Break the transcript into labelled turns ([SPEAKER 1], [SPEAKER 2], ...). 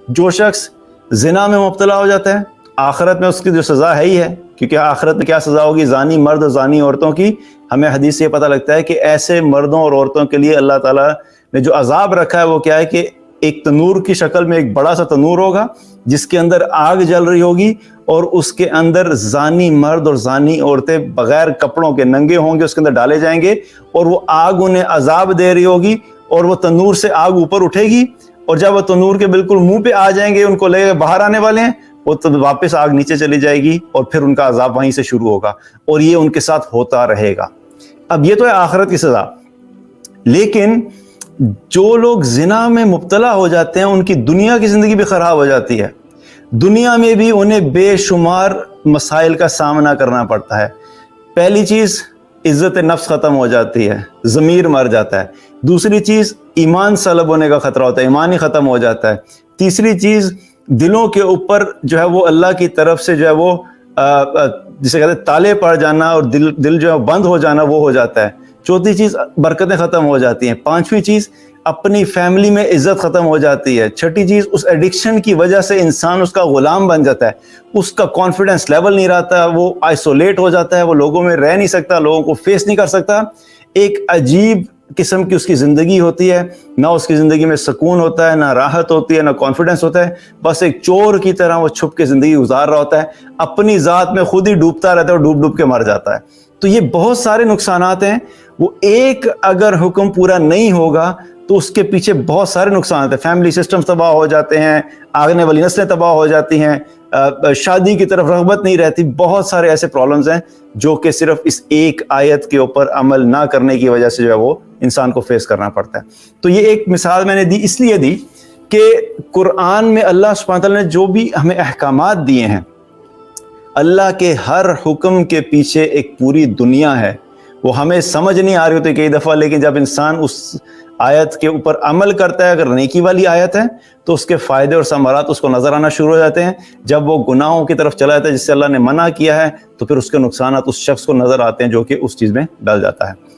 [SPEAKER 1] جو شخص زنا میں مبتلا ہو جاتا ہے آخرت میں اس کی جو سزا ہے ہی ہے، کیونکہ آخرت میں کیا سزا ہوگی، زانی مرد اور زانی عورتوں کی، ہمیں حدیث سے یہ پتہ لگتا ہے کہ ایسے مردوں اور عورتوں کے لیے اللہ تعالیٰ نے جو عذاب رکھا ہے وہ کیا ہے کہ ایک تنور کی شکل میں ایک بڑا سا تنور ہوگا جس کے اندر آگ جل رہی ہوگی، اور اس کے اندر زانی مرد اور زانی عورتیں بغیر کپڑوں کے ننگے ہوں گے، اس کے اندر ڈالے جائیں گے، اور وہ آگ انہیں عذاب دے رہی ہوگی، اور وہ تنور سے آگ اوپر اٹھے گی، اور جب وہ تنور کے بالکل منہ پہ آ جائیں گے، ان کو لگے گا باہر آنے والے ہیں، وہ تو واپس آگ نیچے چلی جائے گی، اور پھر ان کا عذاب وہیں سے شروع ہوگا، اور یہ ان کے ساتھ ہوتا رہے گا۔ اب یہ تو ہے آخرت کی سزا، لیکن جو لوگ زنا میں مبتلا ہو جاتے ہیں ان کی دنیا کی زندگی بھی خراب ہو جاتی ہے، دنیا میں بھی انہیں بے شمار مسائل کا سامنا کرنا پڑتا ہے۔ پہلی چیز عزت نفس ختم ہو جاتی ہے، ضمیر مر جاتا ہے۔ دوسری چیز ایمان سلب ہونے کا خطرہ ہوتا ہے، ایمان ہی ختم ہو جاتا ہے۔ تیسری چیز دلوں کے اوپر جو ہے وہ اللہ کی طرف سے جو ہے وہ جسے کہتے ہیں تالے پڑ جانا، اور دل جو ہے بند ہو جانا وہ ہو جاتا ہے۔ چوتھی چیز برکتیں ختم ہو جاتی ہیں۔ پانچویں چیز اپنی فیملی میں عزت ختم ہو جاتی ہے۔ چھٹی چیز اس ایڈکشن کی وجہ سے انسان اس کا غلام بن جاتا ہے، اس کا کانفیڈنس لیول نہیں رہتا، وہ آئسولیٹ ہو جاتا ہے، وہ لوگوں میں رہ نہیں سکتا، لوگوں کو فیس نہیں کر سکتا۔ ایک عجیب قسم کی اس کی زندگی ہوتی ہے، نہ اس کی زندگی میں سکون ہوتا ہے، نہ راحت ہوتی ہے، نہ کانفیڈنس ہوتا ہے، بس ایک چور کی طرح وہ چھپ کے زندگی گزار رہا ہوتا ہے، اپنی ذات میں خود ہی ڈوبتا رہتا ہے اور ڈوب ڈوب کے مر جاتا ہے۔ تو یہ بہت سارے نقصانات ہیں، وہ ایک اگر حکم پورا نہیں ہوگا تو اس کے پیچھے بہت سارے نقصانات ہیں۔ فیملی سسٹمز تباہ ہو جاتے ہیں، آگنے والی نسلیں تباہ ہو جاتی ہیں، شادی کی طرف رغبت نہیں رہتی، بہت سارے ایسے پرابلمز ہیں جو کہ صرف اس ایک آیت کے اوپر عمل نہ کرنے کی وجہ سے جو ہے وہ انسان کو فیس کرنا پڑتا ہے۔ تو یہ ایک مثال میں نے دی، اس لیے دی کہ قرآن میں اللہ سبحانہ تعالیٰ نے جو بھی ہمیں احکامات دیے ہیں، اللہ کے ہر حکم کے پیچھے ایک پوری دنیا ہے، وہ ہمیں سمجھ نہیں آ رہی ہوتی کئی دفعہ، لیکن جب انسان اس آیت کے اوپر عمل کرتا ہے، اگر نیکی والی آیت ہے تو اس کے فائدے اور ثمرات اس کو نظر آنا شروع ہو جاتے ہیں۔ جب وہ گناہوں کی طرف چلا جاتا ہے جس سے اللہ نے منع کیا ہے، تو پھر اس کے نقصانات اس شخص کو نظر آتے ہیں جو کہ اس چیز میں ڈل جاتا ہے۔